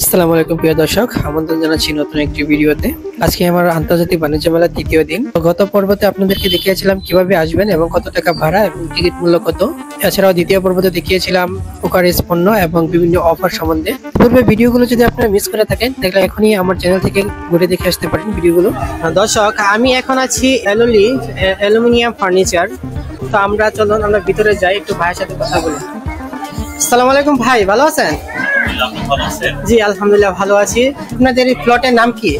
আসসালামু আলাইকুম প্রিয় দর্শক, আমন্ত্রণ জানাচ্ছি নতুন একটি ভিডিওতে। আজকে আমার আন্তর্জাতিক বাণিজ্য মেলার তৃতীয় দিন। গত পর্বতে আপনাদেরকে দেখিয়েছিলাম কিভাবে আসবেন এবং কত টাকা ভাড়া এবং টিকিট মূল্য কত। এছাড়াও দ্বিতীয় পর্বতে দেখিয়েছিলাম কুকারেজ পণ্য এবং বিভিন্ন অফার সম্বন্ধে। পূর্বে ভিডিওগুলো যদি আপনারা মিস করে থাকেন তাহলে এখনই আমার চ্যানেল থেকে ঘুরে দেখে আসতে পারেন ভিডিওগুলো। দর্শক, আমি এখন আছি এলোলি অ্যালুমিনিয়াম ফার্নিচার। তো আমরা চলুন আমরা ভিতরে যাই, একটু ভাইয়ের সাথে কথা বলি। আসসালামু আলাইকুম ভাই, ভালো আছেন? জি আলহামদুলিল্লাহ ভালো আছি। আপনাদের এই প্লটের নাম কি?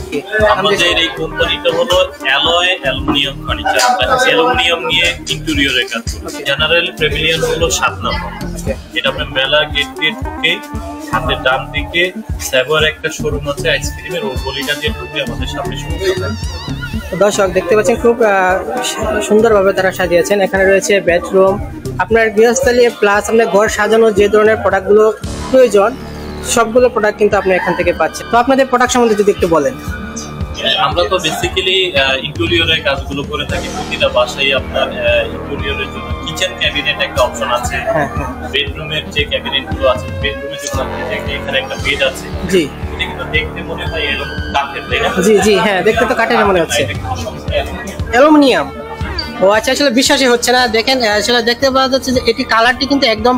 আমাদের এই কোম্পানিটা হলো অ্যালয় অ্যালুমিনিয়াম ফার্নিচার। আমরা অ্যালুমিনিয়াম নিয়ে ইন্টেরিয়রের কাজ করি। জেনারেল প্যাভিলিয়ন হলো 7 নম্বর। এটা আপনার মেলা গেট ঢুকে হাতের ডান দিকে সেভার একটা শোরুম আছে আইসক্রিমের, ওই গলিটা দিয়ে ঢুকে আমাদের সামনে শোরুম। দর্শক দেখতে পাচ্ছেন খুব সুন্দরভাবে তারা সাজিয়েছেন। এখানে রয়েছে বেডরুম, আপনার গৃহস্থলী প্লাস আপনার ঘর সাজানোর যে ধরনের প্রোডাক্টগুলো প্রয়োজন সবগুলো প্রোডাক্ট কিন্তু আপনি এখান থেকে পাচ্ছেন। তো আপনাদের প্রোডাক্ট সম্বন্ধে যদি একটু বলেন। আমরা তো বেসিক্যালি ইন্টেরিয়রের কাজগুলো করে থাকি। প্রতিটা বাসায় আপনার ইন্টেরিয়রের জন্য কিচেন ক্যাবিনেট একটা অপশন আছে। বেডরুমের যে ক্যাবিনেটগুলো আছে, বেডরুমে যখন আপনি দেখেন এখানে একটা বেড আছে। জি, এটা কিন্তু দেখতে মনে হয় এরকম কাঠের, তাই না? জি জি হ্যাঁ, দেখতে তো কাঠের মনে হচ্ছে। অ্যালুমিনিয়াম। ও আচ্ছা, আসলে বিশ্বাসই হচ্ছে না। দেখেন আসলে দেখতে পাওয়া যাচ্ছে যে এটি কালারটি কিন্তু একদম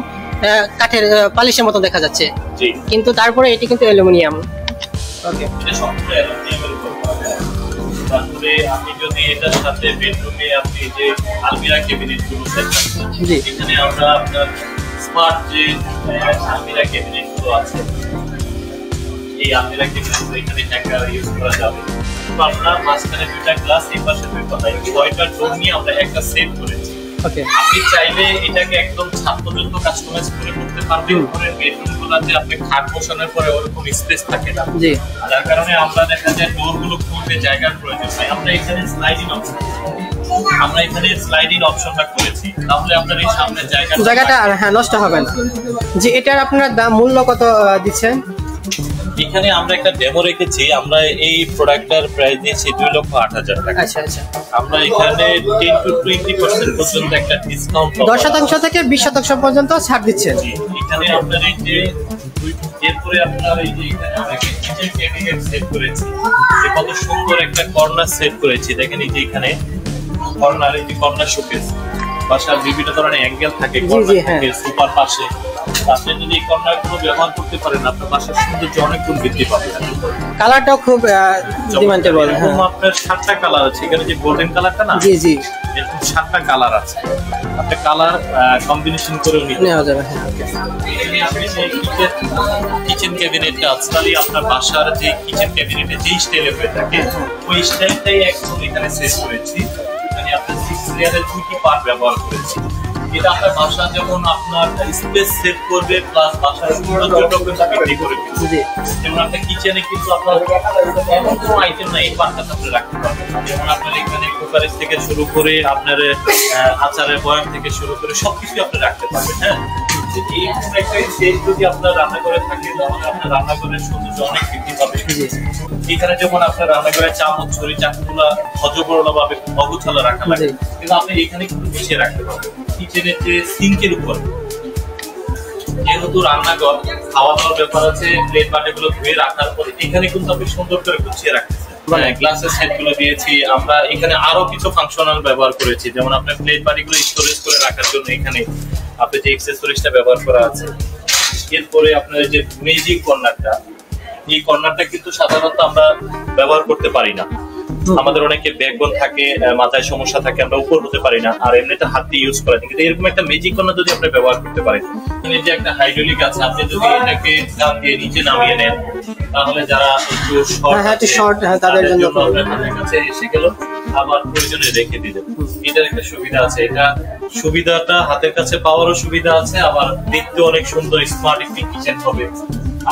কাঠের পালিশের মতো দেখা যাচ্ছে, কিন্তু তারপরে এটি কিন্তু অ্যালুমিনিয়াম। ওকে, এটা সম্পূর্ণ অ্যালুমিনিয়ামের উপর। তারপরে আপনি যদি এটার সাথে বেডরুমে আপনি যে আলমিরা ক্যাবিনেটগুলো দেখেন, এখানে আমরা আপনার স্মার্ট যে আলমিরা ক্যাবিনেটগুলো আছে, এই আলমিরা ক্যাবিনেটগুলো এখানে হ্যাঙ্গার ইউজ করা যাবে। তো আমরা মাঝখানে দুইটা গ্লাস, এই পাশে দুইটা, 6টা ডোর নিয়ে আমরা একটা সেট করেছি। আপনি চাইলে এটাকে একদম ছাদ পর্যন্ত কাস্টমাইজ করে করতে পারবেন। উপরের বেডরুমগুলোতে আপনি খাট বসানোর পরে ওরকম স্পেস থাকে না, যার কারণে আমরা দেখা যায় ডোরগুলো খুলতে জায়গার প্রয়োজন হয়। আমরা এখানে স্লাইডিং অপশনটা করেছি, তাহলে আপনার এই সামনের জায়গাটা হ্যাঁ নষ্ট হবে না। যে এটার আপনার দাম মূল্য কত দিচ্ছেন? এখানে আমরা একটা ডেমো রেখেছি। আমরা এই প্রোডাক্টটার প্রাইস দিয়েছি 2,08,000 টাকা। আচ্ছা আচ্ছা। আমরা এখানে 10 to 20% পর্যন্ত একটা ডিসকাউন্ট, 10% থেকে 20% পর্যন্ত ছাড় দিচ্ছেন। এখানে আপনার এই যে এরপরে আপনার এই যে এখানে আমরা কিচেন ক্যাবিনেট সেট করেছি, কত সুন্দর একটা কর্নার সেট করেছি। দেখেন এই যে এখানে কর্নার, এই যে কর্নার শোকেস, বাসার বিভিন্ন ধরনের অ্যাঙ্গেল থাকে, কর্নার থাকে সুপার পাশে। আপনি যদি এই কর্নারগুলো ব্যবহার করতে পারেন, আপনার বাসার সৌন্দর্য অনেক গুণ বৃদ্ধি পাবে। কালারটাও খুব ডিমান্ডেবল। আপনার 7টা কালার আছে এখানে, যে গোল্ডেন কালারটা না, জি জি, এরকম 7টা কালার আছে। আপনি কালার কম্বিনেশন করেও নেওয়া যাবে। কিচেন ক্যাবিনেটটা আজকালই আপনার বাসার যে কিচেন ক্যাবিনেটে যেই স্টাইলে হয়ে থাকে, ওই স্টাইলটাই একদম এখানে সেট করেছি। এখানে আপনার 6 লেয়ারের 2টি পার্ট ব্যবহার করেছি। এটা আপনার বাসা যেমন আপনার স্পেস সেট করবে, প্লাস বাসার সৌন্দর্যটাও বৃদ্ধি করে দিবে। যেমন আপনার কিচেনে কিন্তু আপনার এমন কোনো আইটেম নাই এই পার্টটাতে আপনি রাখতে পারবেন। যেমন আপনার এখানে কুকারেজ থেকে শুরু করে আপনার আচারের বয়াম থেকে শুরু করে সবকিছু আপনি রাখতে পারবেন। হ্যাঁ, এইরকম একটা সেট যদি আপনার রান্নাঘরে থাকে, তাহলে আপনার রান্নাঘরের সৌন্দর্য অনেক বৃদ্ধি পাবে। এখানে যেমন আপনার রান্নাঘরে চামচ, ছুরি, চাকুগুলা অজবরলভাবে অগোছালো রাখা লাগে, কিন্তু আপনি এখানে কিন্তু গুছিয়ে রাখতে পারবেন। কিচেনের যে সিঙ্কের উপর, যেহেতু রান্নাঘর, খাওয়া দাওয়ার ব্যাপার আছে, প্লেট বাটিগুলো ধুয়ে রাখার পরে এখানে কিন্তু আপনি সুন্দর করে গুছিয়ে রাখতেছেন। গ্লাসের সেটগুলো দিয়েছি আমরা। এখানে আরো কিছু ফাংশনাল ব্যবহার করেছি, যেমন আপনার প্লেট বাটিগুলো স্টোরেজ করে রাখার জন্য এখানে আপনি যে অ্যাক্সেসরিজটা ব্যবহার করা আছে। এরপরে আপনার যে ম্যাজিক কর্নারটা, এই কর্নারটা কিন্তু সাধারণত আমরা ব্যবহার করতে পারি না। আমাদের অনেকে ব্যাকবোন থাকে, মাথায় সমস্যা থাকে, আমরা উপর হতে পারি না, আর এমনিতে হাত দিয়ে ইউজ করা। কিন্তু এরকম একটা ম্যাজিক কর্নার যদি আপনি ব্যবহার করতে পারেন, এখানে যে একটা হাইড্রোলিক আছে, আপনি যদি এটাকে ডান দিয়ে নিচে নামিয়ে নেন, তাহলে যারা একটু শর্ট তাদের জন্য আপনার কাছে এসে গেল, আবার প্রয়োজনে রেখে দিলেন। এটার একটা সুবিধা আছে। এটা সুবিধাটা হাতের কাছে পাওয়ারও সুবিধা আছে, আবার দেখতে অনেক সুন্দর স্মার্ট একটি কিচেন হবে।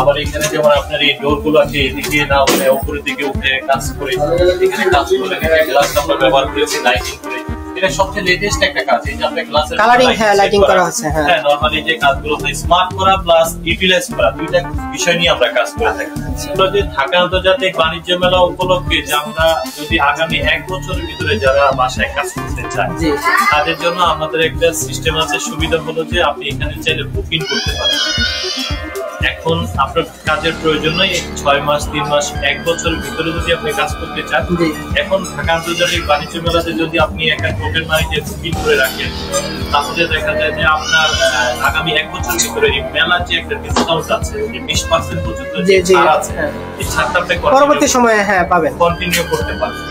আবার এখানে যেমন আপনার এই ডোর গুলো আছে, এদিকে না হলে উপরের দিকে উঠে কাজ করে, এখানে কাজ করে গ্লাস আমরা ব্যবহার করেছি লাইটিং করে। এটা সবচেয়ে লেটেস্ট একটা কাজ, এই যে আপনার গ্লাসের কালারিং, হ্যাঁ লাইটিং করা আছে। হ্যাঁ, নরমালি যে কাজগুলো হয় স্মার্ট করা প্লাস ইউটিলাইজ করা, দুইটা বিষয় নিয়ে আমরা কাজ করে থাকি। আমরা যে ঢাকা আন্তর্জাতিক বাণিজ্য মেলা উপলক্ষে যে আমরা যদি আগামী 1 বছরের ভিতরে যারা বাসায় কাজ করতে চায়, তাদের জন্য আমাদের একটা সিস্টেম আছে। সুবিধা হলো যে আপনি এখানে চাইলে বুকিং করতে পারেন। এখন আপনার কাজের প্রয়োজন নয় 6 মাস 3 মাস 1 বছরের ভিতরে যদি আপনি কাজ করতে চান, এখন ঢাকা আন্তর্জাতিক বাণিজ্য মেলাতে যদি আপনি একটা টোকেন মানি যে বুকিং করে রাখেন, তাহলে দেখা যায় যে আপনার আগামী 1 বছরের ভিতরে এই মেলার যে একটা ডিসকাউন্ট আছে, যে 20% পর্যন্ত যে ছাড় আছে, এই ছাড়টা আপনি পরবর্তী সময়ে পাবেন, কন্টিনিউ করতে পারবেন।